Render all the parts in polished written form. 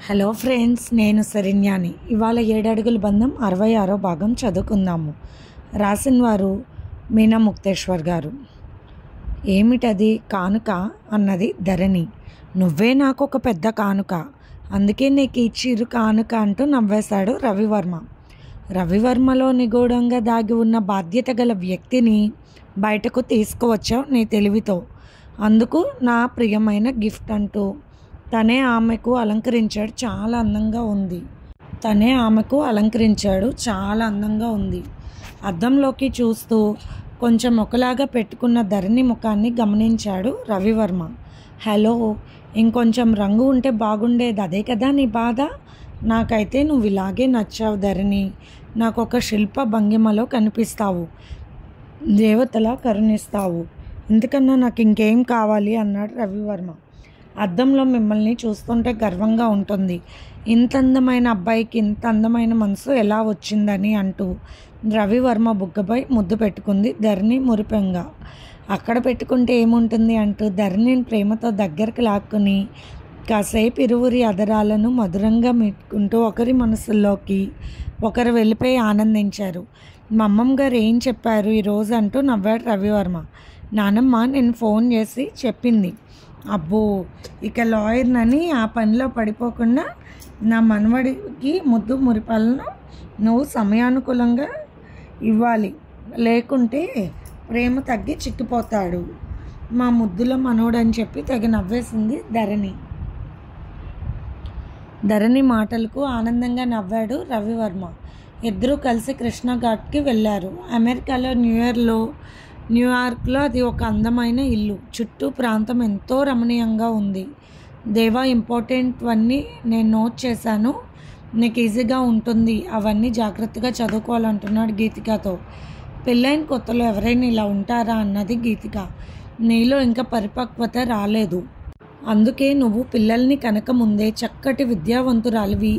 Hello friends, నేను శరణ్యాని. ఇవాళ 7 అడుగుల బంధం 66వ భాగం చదువుకుందాము. రాసిన వారు మీనా ముక్తేశ్వర్ గారు. ఏమిటది కానుక అన్నది ధరణి. నువ్వే నాకు ఒక పెద్ద కానుక, అందుకే నీకు ఈ చిరు కానుక అంటూ నవ్వేశాడు రవివర్మ. రవివర్మలో నిగూఢంగా దాగి ఉన్న బాధ్యత గల వ్యక్తిని బయటకు తీసుకువచ్చావు నీ తెలివితో. అందుకు నా ప్రియమైన గిఫ్ట్ అంటూ తనే ఆమెకు అలంకరించాడు. చాలా అందంగా ఉంది. అద్దంలోకి చూస్తూ కొంచెం ఒకలాగా పెట్టుకున్న ధరణి ముఖాన్ని గమనించాడు రవివర్మ. హలో, ఇంకొంచెం రంగు ఉంటే బాగుండేది, అదే కదా నీ బాధ? నాకైతే నువ్వు ఇలాగే నచ్చావు ధరణి. నాకు ఒక శిల్ప భంగిమలో కనిపిస్తావు, దేవతలా కరుణిస్తావు. ఇంతకన్నా నాకు ఇంకేం కావాలి అన్నాడు రవివర్మ. అద్దంలో మిమ్మల్ని చూస్తుంటే గర్వంగా ఉంటుంది. ఇంత అందమైన అబ్బాయికి ఇంత అందమైన మనసు ఎలా వచ్చిందని అంటూ రవివర్మ బుగ్గపై ముద్దు పెట్టుకుంది ధరణి మురిపెంగా. అక్కడ పెట్టుకుంటే ఏముంటుంది అంటూ ధరణిని ప్రేమతో దగ్గరకు లాక్కుని కాసేపు ఇరువురి అదరాలను మధురంగా మెట్టుకుంటూ ఒకరి మనసుల్లోకి ఒకరు వెళ్ళిపోయి ఆనందించారు. మా అమ్మమ్మ గారు ఏం చెప్పారు ఈరోజు అంటూ నవ్వాడు రవివర్మ. నానమ్మ నేను ఫోన్ చేసి చెప్పింది. అబ్బో, ఇక లాయర్నని ఆ పనిలో పడిపోకుండా నా మనవడికి ముద్దు మురిపాలను నువ్వు సమయానుకూలంగా ఇవ్వాలి, లేకుంటే ప్రేమ తగ్గి చిక్కిపోతాడు మా ముద్దుల మనోడని చెప్పి తెగ నవ్వేసింది ధరణి. ధరణి మాటలకు ఆనందంగా నవ్వాడు రవివర్మ. ఇద్దరూ కలిసి కృష్ణఘాట్కి వెళ్ళారు. అమెరికాలో న్యూయార్క్లో అది ఒక అందమైన ఇల్లు. చుట్టూ ప్రాంతం ఎంతో రమణీయంగా ఉంది. దేవా, ఇంపార్టెంట్వన్నీ నేను నోట్ చేశాను, నీకు ఈజీగా ఉంటుంది, అవన్నీ జాగ్రత్తగా చదువుకోవాలంటున్నాడు గీతికతో. పెళ్ళైన కొత్తలో ఎవరైనా ఇలా ఉంటారా అన్నది గీతిక. నీలో ఇంకా పరిపక్వత రాలేదు, అందుకే నువ్వు పిల్లల్ని కనుక ముందే చక్కటి విద్యావంతురాలివి,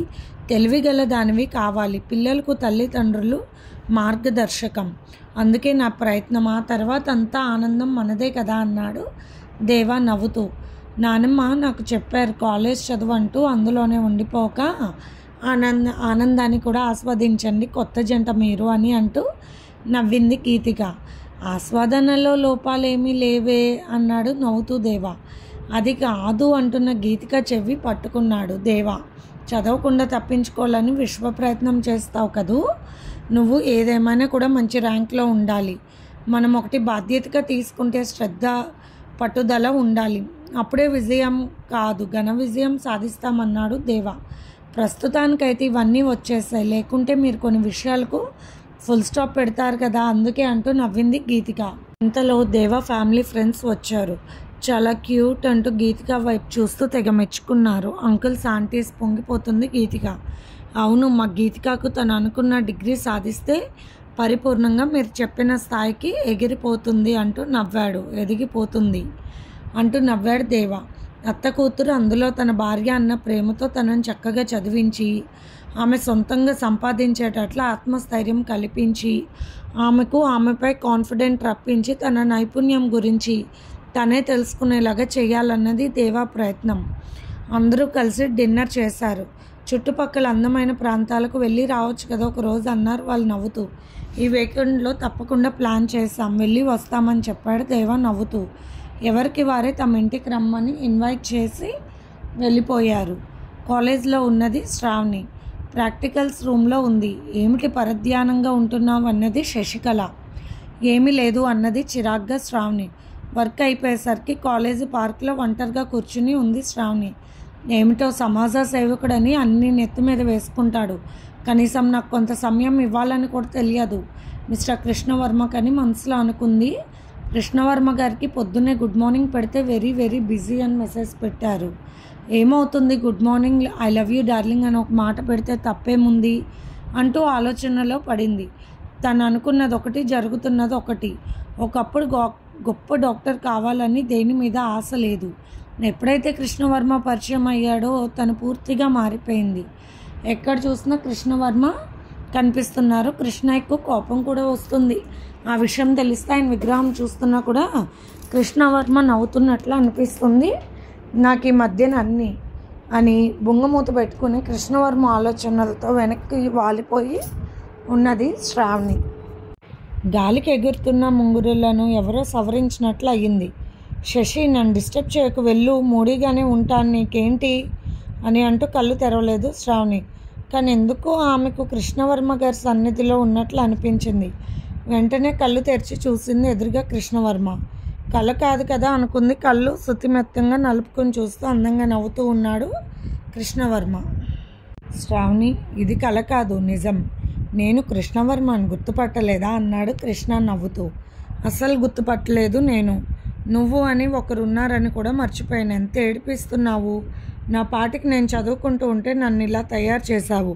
తెలివిగల దానివి కావాలి. పిల్లలకు తల్లిదండ్రులు మార్గదర్శకం, అందుకే నా ప్రయత్నం. ఆ తర్వాత అంతా ఆనందం మనదే కదా అన్నాడు దేవా నవ్వుతూ. నానమ్మ నాకు చెప్పారు, కాలేజ్ చదువు అంటూ అందులోనే ఉండిపోక ఆనందాన్ని కూడా ఆస్వాదించండి, కొత్త జంట మీరు అని అంటూ నవ్వింది గీతిక. ఆస్వాదనలో లోపాలేమీ లేవే అన్నాడు నవ్వుతూ దేవా. అది కాదు అంటున్న గీతిక చెవి పట్టుకున్నాడు దేవా. చదవకుండా తప్పించుకోవాలని విశ్వ ప్రయత్నం చేస్తావు కదూ, నువ్వు ఏదేమైనా కూడా మంచి ర్యాంక్లో ఉండాలి. మనం ఒకటి బాధ్యతగా తీసుకుంటే శ్రద్ధ, పట్టుదల ఉండాలి. అప్పుడే విజయం కాదు ఘన విజయం సాధిస్తామన్నాడు దేవా. ప్రస్తుతానికైతే ఇవన్నీ వచ్చేసాయి, లేకుంటే మీరు కొన్ని విషయాలకు ఫుల్ స్టాప్ పెడతారు కదా, అందుకే అంటూ నవ్వింది గీతిక. ఇంతలో దేవా ఫ్యామిలీ ఫ్రెండ్స్ వచ్చారు. చాలా క్యూట్ అంటూ గీతిక వైపు చూస్తూ తెగ మెచ్చుకున్నారు. అంకుల్స్, ఆంటీస్ పొంగిపోతుంది గీతిక. అవును, మా గీతికకు తను అనుకున్న డిగ్రీ సాధిస్తే పరిపూర్ణంగా మీరు చెప్పిన స్థాయికి ఎదిగిపోతుంది అంటూ నవ్వాడు దేవా. అత్త కూతురు, అందులో తన భార్య అన్న ప్రేమతో తనను చక్కగా చదివించి ఆమె సొంతంగా సంపాదించేటట్ల ఆత్మస్థైర్యం కల్పించి ఆమెపై కాన్ఫిడెంట్ రప్పించి తన నైపుణ్యం గురించి తనే తెలుసుకునేలాగా చేయాలన్నది దేవా ప్రయత్నం. అందరూ కలిసి డిన్నర్ చేశారు. చుట్టుపక్కల అందమైన ప్రాంతాలకు వెళ్ళి రావచ్చు కదా ఒకరోజు అన్నారు వాళ్ళు నవ్వుతూ. ఈ వీకెండ్లో తప్పకుండా ప్లాన్ చేస్తాం, వెళ్ళి వస్తామని చెప్పాడు దేవా నవ్వుతూ. ఎవరికి వారే తమ ఇంటికి రమ్మని ఇన్వైట్ చేసి వెళ్ళిపోయారు. కాలేజ్లో ఉన్నది శ్రావణి, ప్రాక్టికల్స్ రూమ్లో ఉంది. ఏమిటి పరధ్యానంగా ఉంటున్నావు అన్నది శశికళ. ఏమీ లేదు అన్నది చిరాగ్గా శ్రావణి. వర్క్ అయిపోయేసరికి కాలేజీ పార్క్లో ఒంటరిగా కూర్చుని ఉంది శ్రావణి. ఏమిటో సమాజ సేవకుడని అన్ని నెత్తి మీద వేసుకుంటాడు, కనీసం నాకు కొంత సమయం ఇవ్వాలని కూడా తెలియదు మిస్టర్ కృష్ణవర్మకని మనసులో అనుకుంది. కృష్ణవర్మ గారికి పొద్దున్నే గుడ్ మార్నింగ్ పెడితే వెరీ వెరీ బిజీ అని మెసేజ్ పెట్టారు. ఏమవుతుంది, good morning, I love you darling అని ఒక మాట పెడితే తప్పేముంది అంటూ ఆలోచనలో పడింది. తను అనుకున్నది ఒకటి, జరుగుతున్నది ఒకటి. ఒకప్పుడు గొప్ప డాక్టర్ కావాలని దేని మీద ఆశ లేదు. ఎప్పుడైతే కృష్ణవర్మ పరిచయం అయ్యాడో తను పూర్తిగా మారిపోయింది. ఎక్కడ చూసినా కృష్ణవర్మ కనిపిస్తున్నారు. కృష్ణయ్యకు కోపం కూడా వస్తుంది. ఆ విషయం తెలిస్తే ఆయన విగ్రహం చూస్తున్నా కూడా కృష్ణవర్మ నవ్వుతున్నట్లు అనిపిస్తుంది నాకు ఈ మధ్యన అని బొంగమూత పెట్టుకుని కృష్ణవర్మ ఆలోచనలతో వెనక్కి వాలిపోయి ఉన్నది శ్రావణి. గాలికి ఎగురుతున్న ముంగురులను ఎవరో సవరించినట్లు అయ్యింది. శశి, నన్ను డిస్టర్బ్ చేయకు, వెళ్ళు, మూడీగానే ఉంటాను, నీకేంటి అని అంటూ కళ్ళు తెరవలేదు శ్రావణి. కానీ ఎందుకో ఆమెకు కృష్ణవర్మ గారి సన్నిధిలో ఉన్నట్లు అనిపించింది. వెంటనే కళ్ళు తెరిచి చూసింది. ఎదురుగా కృష్ణవర్మ. కళ కాదు కదా అనుకుంది. కళ్ళు శుతిమెత్తంగా నలుపుకొని చూస్తూ అందంగా నవ్వుతూ ఉన్నాడు కృష్ణవర్మ. శ్రావణి, ఇది కళ కాదు, నిజం. నేను కృష్ణవర్మని గుర్తుపట్టలేదా అన్నాడు కృష్ణ నవ్వుతూ. అస్సలు గుర్తుపట్టలేదు నేను. నువ్వు అని ఒకరున్నారని కూడా మర్చిపోయాను. ఎంత ఏడిపిస్తున్నావు. నా పాటికి నేను చదువుకుంటూ ఉంటే నన్ను ఇలా తయారు చేశావు.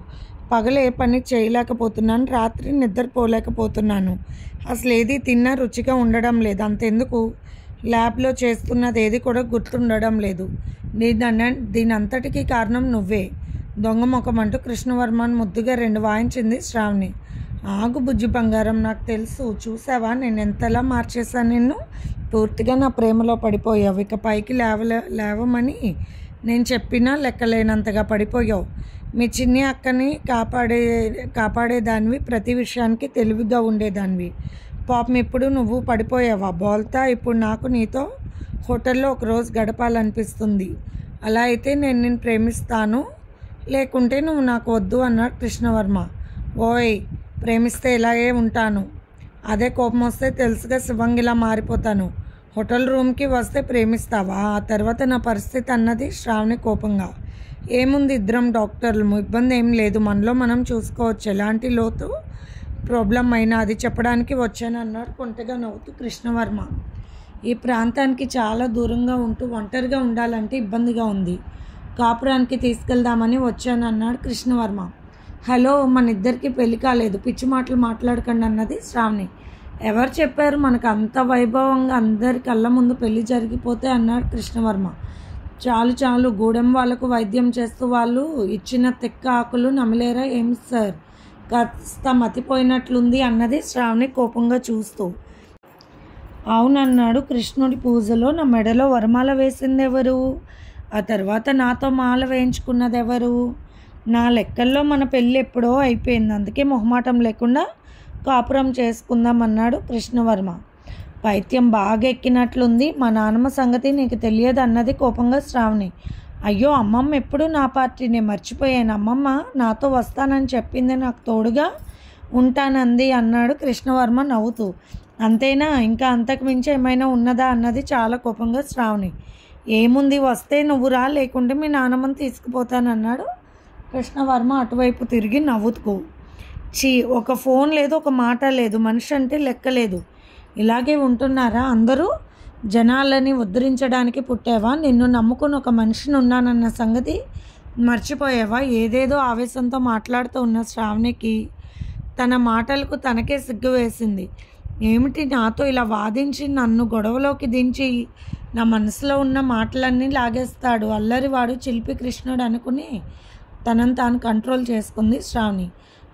పగలు ఏ పని చేయలేకపోతున్నాను, రాత్రి నిద్రపోలేకపోతున్నాను. అసలు ఏది తిన్నా రుచిగా ఉండడం లేదు. అంతెందుకు, ల్యాబ్లో చేస్తున్నది ఏది కూడా గుర్తుండడం లేదు. దీని అంతటికీ కారణం నువ్వే. దొంగ ముఖం అంటూ కృష్ణవర్మని ముద్దుగా 2 వాయించింది శ్రావణి. ఆగు బుజ్జి బంగారం, నాకు తెలుసు. చూసావా నేను ఎంతలా మార్చేశాను నిన్ను. పూర్తిగా నా ప్రేమలో పడిపోయావు. ఇక పైకి లేవమని నేను చెప్పినా లెక్కలేనంతగా పడిపోయావు. మీ చిన్ని అక్కని కాపాడేదానివి, ప్రతి విషయానికి తెలివిగా ఉండేదానివి. పాపం ఇప్పుడు నువ్వు పడిపోయావా బోల్తా. ఇప్పుడు నాకు నీతో హోటల్లో ఒకరోజు గడపాలనిపిస్తుంది. అలా అయితే నేను నిన్ను ప్రేమిస్తాను, లేకుంటే నువ్వు నాకు వద్దు అన్నాడు కృష్ణవర్మ. ఓయ్, ప్రేమిస్తే ఇలాగే ఉంటాను. అదే కోపం వస్తే తెలుసుగా శివంగిలా మారిపోతాను. హోటల్ రూమ్కి వస్తే ప్రేమిస్తావా, ఆ తర్వాత నా పరిస్థితి అన్నది శ్రావణి కోపంగా. ఏముంది, ఇద్దరం డాక్టర్లము, ఇబ్బంది ఏం లేదు, మనలో మనం చూసుకోవచ్చు. ఎలాంటి లోతు ప్రాబ్లం అయినా అది చెప్పడానికి వచ్చాను అన్నాడు కొంటగా నవ్వుతూ కృష్ణవర్మ. ఈ ప్రాంతానికి చాలా దూరంగా ఉంటూ ఒంటరిగా ఉండాలంటే ఇబ్బందిగా ఉంది. కాపురానికి తీసుకెళ్దామని వచ్చాను అన్నాడు కృష్ణవర్మ. హలో, మన ఇద్దరికి పెళ్లి కాలేదు, పిచ్చి మాటలు మాట్లాడకండి అన్నది శ్రావణి. ఎవరు చెప్పారు, మనకు అంత వైభవంగా అందరి కళ్ళ ముందు పెళ్లి జరిగిపోతే అన్నాడు కృష్ణవర్మ. చాలు చాలు, గూడెం వాళ్ళకు వైద్యం చేస్తూ వాళ్ళు ఇచ్చిన తెక్క ఆకులు నమిలేరా ఏం సార్, కాస్త మతిపోయినట్లుంది అన్నది శ్రావణి కోపంగా చూస్తూ. అవునన్నాడు. కృష్ణుడి పూజలో నా మెడలో వరమాల వేసింది ఎవరు, ఆ తర్వాత నాతో మాల వేయించుకున్నది ఎవరు. నా లెక్కల్లో మన పెళ్ళి ఎప్పుడో అయిపోయింది, అందుకే మొహమాటం లేకుండా కాపురం చేసుకుందాం అన్నాడు కృష్ణవర్మ. పైత్యం బాగా ఎక్కినట్లుంది, మా నాన్నమ్మ సంగతి నీకు తెలియదు అన్నది కోపంగా శ్రావణి. అయ్యో, అమ్మమ్మ ఎప్పుడు నా పార్టీనే, మర్చిపోయాను. అమ్మమ్మ నాతో వస్తానని చెప్పింది, నాకు తోడుగా ఉంటానంది అన్నాడు కృష్ణవర్మ నవ్వుతూ. అంతేనా, ఇంకా అంతకు మించి ఏమైనా ఉన్నదా అన్నది చాలా కోపంగా శ్రావణి. ఏముంది, వస్తే నువ్వు రా, లేకుంటే మీ నాన్నమ్మని తీసుకుపోతానన్నాడు కృష్ణవర్మ అటువైపు తిరిగి నవ్వుతూ. ఒక ఫోన్ లేదు, ఒక మాట లేదు, మనిషి అంటే లెక్కలేదు. ఇలాగే ఉంటున్నారా అందరూ? జనాలని ఉద్ధరించడానికి పుట్టావా? నిన్ను నమ్ముకుని ఒక మనిషిని ఉన్నానన్న సంగతి మర్చిపోయావా? ఏదేదో ఆవేశంతో మాట్లాడుతూ ఉన్న శ్రావణికి తన మాటలకు తనకే సిగ్గు వేసింది. ఏమిటి, నాతో ఇలా వాదించి నన్ను గొడవలోకి దించి నా మనసులో ఉన్న మాటలన్నీ లాగేస్తాడు అల్లరివాడు చిలిపి కృష్ణుడు అనుకుని తనను తాను కంట్రోల్ చేసుకుంది శ్రావణి.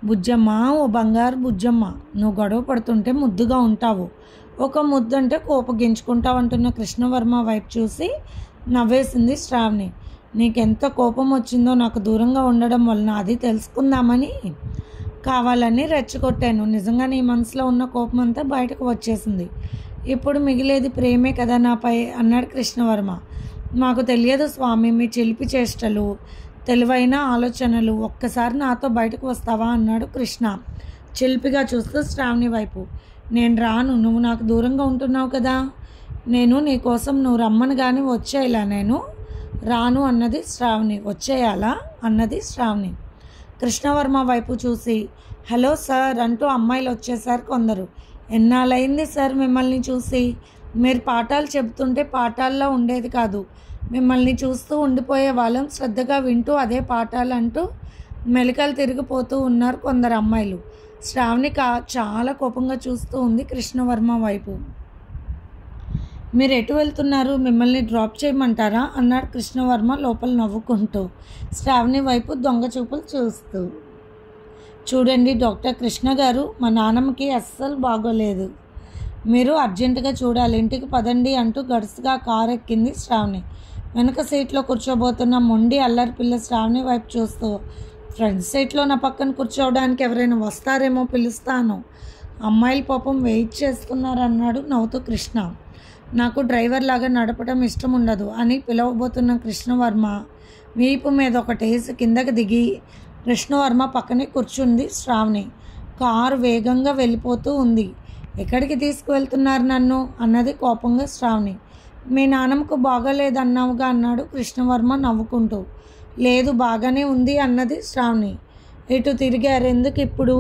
బుజ్జమ్మ, ఓ బంగారు బుజ్జమ్మ, నువ్వు గొడవ పడుతుంటే ముద్దుగా ఉంటావు, ఒక ముద్దు అంటే కోపగించుకుంటావు అంటున్న కృష్ణవర్మ వైపు చూసి నవ్వేసింది శ్రావణి. నీకెంత కోపం వచ్చిందో నాకు దూరంగా ఉండడం వలన అది తెలుసుకుందామని కావాలని రెచ్చగొట్టాను. నిజంగా నీ మనసులో ఉన్న కోపం అంతా బయటకు వచ్చేసింది. ఇప్పుడు మిగిలేది ప్రేమే కదా నాపై అన్నాడు కృష్ణవర్మ. మాకు తెలియదు స్వామి మీ చిలిపి చేష్టలు, తెలివైన ఆలోచనలు. ఒక్కసారి నాతో బయటకు వస్తావా అన్నాడు కృష్ణ చిలిపిగా చూస్తూ శ్రావణి వైపు. నేను రాను, నువ్వు నాకు దూరంగా ఉంటున్నావు కదా. నేను నీ కోసం నువ్వు రమ్మని కానీ వచ్చేయాలా? నేను రాను అన్నది శ్రావణి. వచ్చేయాలా అన్నది శ్రావణి. కృష్ణవర్మ వైపు చూసి హలో సార్ అంటూ అమ్మాయిలు వచ్చేసారు కొందరు. ఎన్నాళ్ళయింది సార్ మిమ్మల్ని చూసి, మీరు పాఠాలు చెబుతుంటే పాఠాల్లో ఉండేది కాదు, మిమ్మల్ని చూస్తూ ఉండిపోయే వాళ్ళం, శ్రద్ధగా వింటూ అదే పాఠాలు అంటూ మెలికలు తిరిగిపోతూ ఉన్నారు కొందరు అమ్మాయిలు. శ్రావణి చాలా కోపంగా చూస్తూ ఉంది కృష్ణవర్మ వైపు. మీరు ఎటు వెళ్తున్నారు, మిమ్మల్ని డ్రాప్ చేయమంటారా అన్నాడు కృష్ణవర్మ లోపల నవ్వుకుంటూ శ్రావణి వైపు దొంగ చూపులు చూస్తూ. చూడండి డాక్టర్ కృష్ణ గారు, మా నాన్నమ్మకి అస్సలు బాగోలేదు, మీరు అర్జెంటుగా చూడాలి, ఇంటికి పదండి అంటూ గడుసుగా కారు ఎక్కింది శ్రావణి. వెనుక సీట్లో కూర్చోబోతున్న మొండి అల్లరి పిల్ల శ్రావణి వైపు చూస్తూ, ఫ్రంట్ సీట్లో నా పక్కన కూర్చోవడానికి ఎవరైనా వస్తారేమో పిలుస్తాను, అమ్మాయిల పాపం వెయిట్ చేస్తున్నారన్నాడు నవ్వుతూ కృష్ణ. నాకు డ్రైవర్ లాగా నడపడం ఇష్టం ఉండదు అని పిలవబోతున్న కృష్ణవర్మ వీపు మీద ఒకటేసి కిందకి దిగి కృష్ణవర్మ పక్కనే కూర్చుంది శ్రావణి. కారు వేగంగా వెళ్ళిపోతూ ఉంది. ఎక్కడికి తీసుకువెళ్తున్నారు నన్ను అన్నది కోపంగా శ్రావణి. మీ నాన్నమ్మకు బాగాలేదన్నావుగా అన్నాడు కృష్ణవర్మ నవ్వుకుంటూ. లేదు, బాగానే ఉంది అన్నది శ్రావణి. ఇటు తిరిగారు ఎందుకు ఇప్పుడు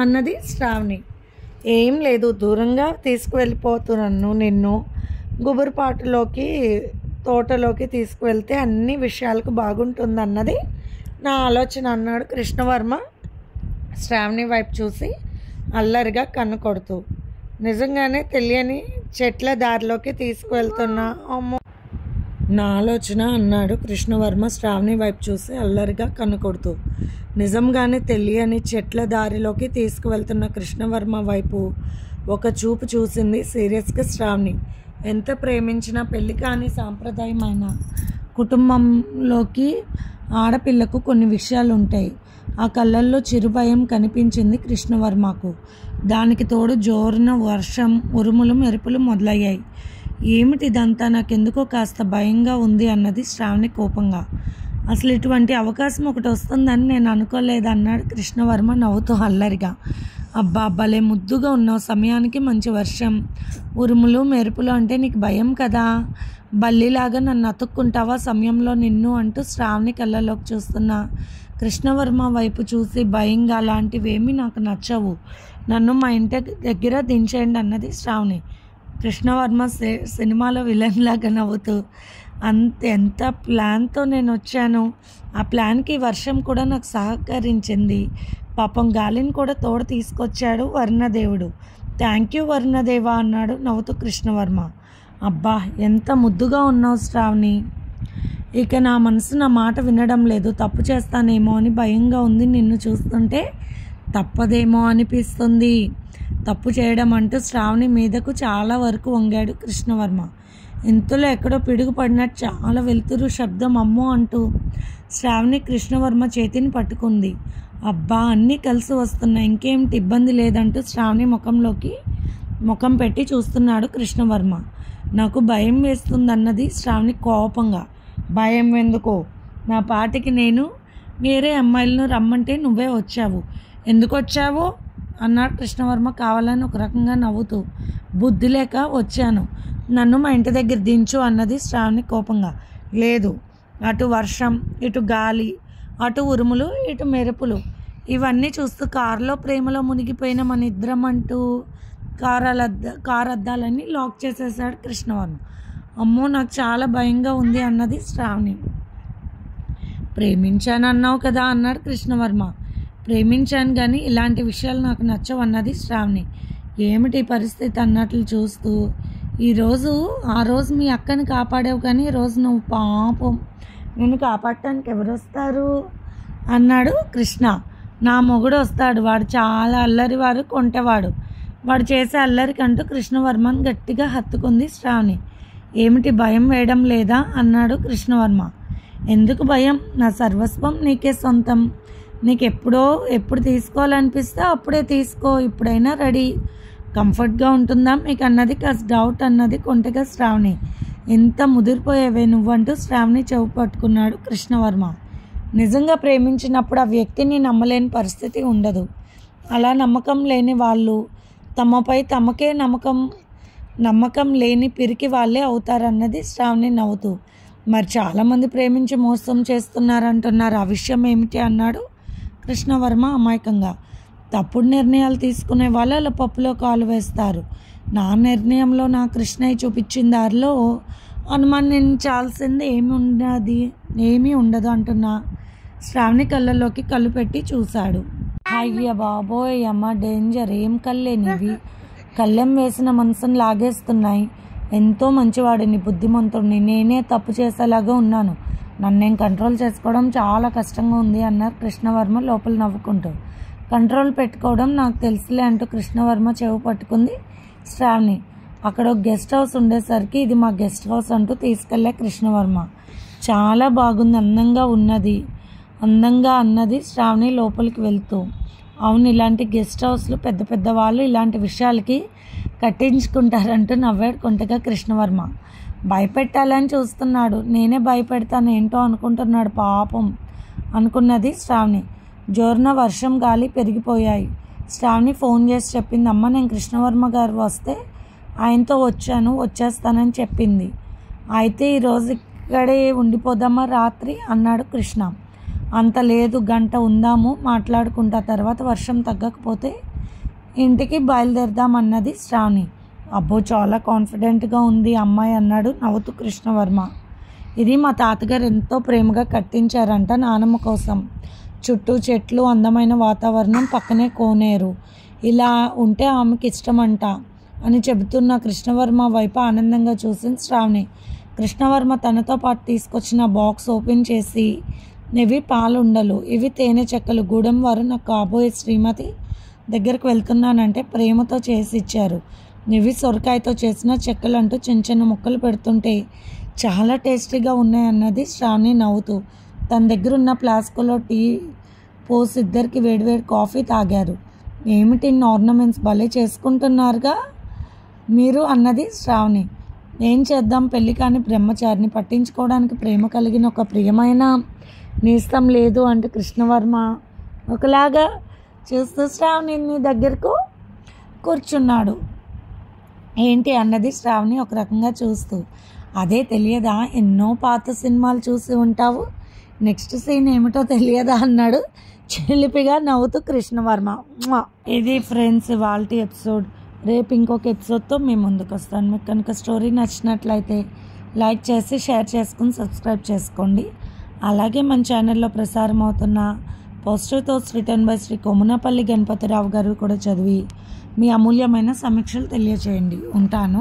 అన్నది శ్రావణి. ఏం లేదు, దూరంగా తీసుకువెళ్ళిపోతున్నాను నిన్ను, గుబురుపాటులోకి తోటలోకి తీసుకువెళ్తే అన్ని విషయాలకు బాగుంటుంది అన్నది నా ఆలోచన అన్నాడు కృష్ణవర్మ శ్రావణి వైపు చూసి అల్లరిగా కన్ను కొడుతూ. నిజంగానే తెలియని చెట్ల దారిలోకి తీసుకువెళ్తున్నా అమ్మో నా ఆలోచన అన్నాడు కృష్ణవర్మ శ్రావణి వైపు చూసి అల్లరిగా కన్ను కొడుతూ. నిజంగానే తెలియని చెట్ల దారిలోకి తీసుకువెళ్తున్న కృష్ణవర్మ వైపు ఒక చూపు చూసింది సీరియస్గా శ్రావణి. ఎంత ప్రేమించినా పెళ్లి కాని సాంప్రదాయమైన కుటుంబంలోకి ఆడపిల్లకు కొన్ని విషయాలు ఉంటాయి. ఆ కళ్ళల్లో చిరుభయం కనిపించింది కృష్ణవర్మకు. దానికి తోడు జోరున వర్షం, ఉరుములు, మెరుపులు మొదలయ్యాయి. ఏమిటిదంతా, నాకెందుకో కాస్త భయంగా ఉంది అన్నది శ్రావణి కోపంగా. అసలు ఇటువంటి అవకాశం ఒకటి వస్తుందని నేను అనుకోలేదన్నాడు కృష్ణవర్మ నవ్వుతూ అల్లరిగా. అబ్బా, భలే ముద్దుగా ఉన్నావు, సమయానికి మంచి వర్షం, ఉరుములు, మెరుపులు అంటే నీకు భయం కదా, బల్లిలాగా నన్ను అతుక్కుంటావా సమయంలో నిన్ను అంటూ శ్రావణి కళ్ళలోకి చూస్తున్న కృష్ణవర్మ వైపు చూసి భయంగా, అలాంటివేమీ నాకు నచ్చవు, నన్ను మా ఇంటి దగ్గర దించేయండి అన్నది శ్రావణి. కృష్ణవర్మ సినిమాలో విలన్ లాగా నవ్వుతూ, ఎంత ప్లాన్తో నేను వచ్చాను, ఆ ప్లాన్కి వర్షం కూడా నాకు సహకరించింది, పాపం గాలిని కూడా తోడు తీసుకొచ్చాడు వర్ణదేవుడు, థ్యాంక్ యూ వర్ణదేవా అన్నాడు నవ్వుతూ కృష్ణవర్మ. అబ్బా, ఎంత ముద్దుగా ఉన్నావు శ్రావణి, ఇక నా మనసు నా మాట వినడం లేదు, తప్పు చేస్తానేమో అని భయంగా ఉంది, నిన్ను చూస్తుంటే తప్పదేమో అనిపిస్తుంది, తప్పు చేయడం అంటూ శ్రావణి మీదకు చాలా వరకు వంగాడు కృష్ణవర్మ. ఇంతలో ఎక్కడో పిడుగు పడినట్టు చాలా వెలుతురు శబ్దం, అమ్మో అంటూ శ్రావణి కృష్ణవర్మ చేతిని పట్టుకుంది. అబ్బా, అన్నీ కలిసి వస్తున్నాయి, ఇంకేమిటి ఇబ్బంది లేదంటూ శ్రావణి ముఖం పెట్టి చూస్తున్నాడు కృష్ణవర్మ. నాకు భయం వేస్తుందన్నది శ్రావణి కోపంగా. భయం ఎందుకో, నా పాటికి నేను వేరే అమ్మాయిలను రమ్మంటే నువ్వే వచ్చావు, ఎందుకు వచ్చావు అన్నాడు కృష్ణవర్మ కావాలని ఒక రకంగా నవ్వుతూ. బుద్ధి లేక వచ్చాను, నన్ను మా ఇంటి దగ్గర దించు అన్నది శ్రావణి కోపంగా. లేదు, అటు వర్షం, ఇటు గాలి, అటు ఉరుములు, ఇటు మెరుపులు, ఇవన్నీ చూస్తూ కారులో ప్రేమలో మునిగిపోయిన మన ఇద్దరం అంటూ కారు అద్దాలన్నీ లాక్ చేసేసాడు కృష్ణవర్మ. అమ్మో, నాకు చాలా భయంగా ఉంది అన్నది శ్రావణి. ప్రేమించానన్నావు కదా అన్నాడు కృష్ణవర్మ. ప్రేమించాను కానీ ఇలాంటి విషయాలు నాకు నచ్చవు అన్నది శ్రావణి. ఏమిటి పరిస్థితి అన్నట్లు చూస్తూ, ఆ రోజు మీ అక్కని కాపాడావు కానీ ఈరోజు నువ్వు పాపం, నేను కాపాడటానికి ఎవరు వస్తారు అన్నాడు కృష్ణ. నా మొగుడు వస్తాడు, వాడు చాలా అల్లరివాడు, కొంటెవాడు, వాడు చేసే అల్లరికంటూ కృష్ణవర్మను గట్టిగా హత్తుకుంది శ్రావణి. ఏమిటి, భయం వేయడం లేదా అన్నాడు కృష్ణవర్మ. ఎందుకు భయం, నా సర్వస్వం నీకే సొంతం, నీకు ఎప్పుడు తీసుకోవాలనిపిస్తే అప్పుడే తీసుకో, ఇప్పుడైనా రెడీ, కంఫర్ట్గా ఉంటుందా మీకు అన్నది కాస్త డౌట్ అన్నది కొంటగా శ్రావణి. ఎంత ముదిరిపోయేవే నువ్వంటూ శ్రావణి చెవు పట్టుకున్నాడు కృష్ణవర్మ. నిజంగా ప్రేమించినప్పుడు ఆ వ్యక్తిని నమ్మలేని పరిస్థితి ఉండదు, అలా నమ్మకం లేని వాళ్ళు తమపై తమకే నమ్మకం లేని పిరికి వాళ్ళే అవుతారన్నది శ్రావణి నవ్వుతూ. మరి చాలామంది ప్రేమించి మోసం చేస్తున్నారంటున్నారు, ఆ విషయం ఏమిటి అన్నాడు కృష్ణవర్మ అమాయకంగా. తప్పుడు నిర్ణయాలు తీసుకునే వాళ్ళు అలా పప్పులో కాలు వేస్తారు, నా నిర్ణయంలో నా కృష్ణయ్య చూపించిన దారిలో అనుమానించాల్సింది ఏమీ ఉండదు అంటున్నా శ్రావణి కళ్ళల్లోకి కళ్ళు పెట్టి చూశాడు. అయ్య బాబోయ్ అమ్మ, డేంజర్, ఏం కళ్ళేనివి, కళ్ళెం వేసిన మనసును లాగేస్తున్నాయి, ఎంతో మంచివాడిని, బుద్ధిమంతుడిని, నేనే తప్పు చేసేలాగా ఉన్నాను, నన్నేం కంట్రోల్ చేసుకోవడం చాలా కష్టంగా ఉంది అన్నారు కృష్ణవర్మ లోపల నవ్వుకుంటూ. కంట్రోల్ పెట్టుకోవడం నాకు తెలుసులే అంటూ కృష్ణవర్మ చెవు పట్టుకుంది శ్రావణి. అక్కడ ఒక గెస్ట్ హౌస్ ఉండేసరికి ఇది మా గెస్ట్ హౌస్ అంటూ తీసుకెళ్లే కృష్ణవర్మ. చాలా బాగుంది, అందంగా అన్నది శ్రావణి లోపలికి వెళ్తూ. అవును, ఇలాంటి గెస్ట్ హౌస్లు పెద్ద పెద్ద వాళ్ళు ఇలాంటి విషయాలకి కట్టించుకుంటారంటూ నవ్వాడు కొంటగా కృష్ణవర్మ. భయపెట్టాలని చూస్తున్నాడు, నేనే భయపెడతాను ఏంటో అనుకుంటున్నాడు పాపం అనుకున్నది శ్రావణి. జోరున వర్షం గాలి పెరిగిపోయాయి. శ్రావణి ఫోన్ చేసి చెప్పింది, అమ్మ నేను కృష్ణవర్మ గారు వస్తే ఆయనతో వచ్చేస్తానని చెప్పింది. అయితే ఈరోజు ఇక్కడే ఉండిపోదామా రాత్రి అన్నాడు కృష్ణ. అంత లేదు, గంట ఉందాము, మాట్లాడుకుంటా, తర్వాత వర్షం తగ్గకపోతే ఇంటికి బయలుదేరదామన్నది శ్రావణి. అబ్బో చాలా కాన్ఫిడెంట్గా ఉంది అమ్మాయి అన్నాడు నవ్వుతూ కృష్ణవర్మ. ఇది మా తాతగారు ఎంతో ప్రేమగా కట్టించారంట నానమ్మ కోసం. చుట్టూ చెట్లు, అందమైన వాతావరణం, పక్కనే కోనేరు. ఇలా ఉంటే ఆమెకి ఇష్టమంట అని చెబుతున్న కృష్ణవర్మ వైపు ఆనందంగా చూసింది శ్రావణి. కృష్ణవర్మ తనతో పాటు తీసుకొచ్చిన బాక్స్ ఓపెన్ చేసి, ఇవి పాలుండలు, ఇవి తేనె చెక్కలు, గూడెం వారు నాకు కాబోయే శ్రీమతి దగ్గరకు వెళ్తున్నానంటే ప్రేమతో చేసి ఇచ్చారు. ఇవి సొరకాయతో చేసిన చెక్కలు అంటూ చిన్న చిన్న ముక్కలు పెడుతుంటే చాలా టేస్టీగా ఉన్నాయన్నది శ్రావణి నవ్వుతూ. తన దగ్గర ఉన్న ఫ్లాస్క్లో టీ పోసి ఇద్దరికి వేడివేడి కాఫీ తాగారు. ఏమిటి ఇన్ని ఆర్నమెంట్స్ భలే చేసుకుంటున్నారుగా మీరు అన్నది శ్రావణి. ఏం చేద్దాం, పెళ్ళి కాని బ్రహ్మచారిని పట్టించుకోవడానికి ప్రేమ కలిగిన ఒక ప్రియమైన నేస్తం లేదు అంటూ కృష్ణవర్మ ఒకలాగా చూస్తూ శ్రావణిని దగ్గరకు కూర్చున్నాడు. ఏంటి అన్నది శ్రావణి ఒక రకంగా చూస్తూ. అదే తెలియదా, ఎన్నో పాత సినిమాలు చూసి ఉంటావు, నెక్స్ట్ సీన్ ఏమిటో తెలియదా అన్నాడు చిలిపిగా నవ్వుతూ కృష్ణవర్మ. ఇది ఫ్రెండ్స్ ఇవాల్టి ఎపిసోడ్. రేపు ఇంకొక ఎపిసోడ్తో మేము ముందుకు వస్తాను. మీకు కనుక స్టోరీ నచ్చినట్లయితే లైక్ చేసి షేర్ చేసుకుని సబ్స్క్రైబ్ చేసుకోండి. అలాగే మన ఛానల్లో ప్రసారం అవుతున్న positive thoughts return by Shri Komunapalli Ganapatirao garu కూడా చదివి మీ అమూల్యమైన సమీక్షలు తెలియచేయండి. ఉంటాను.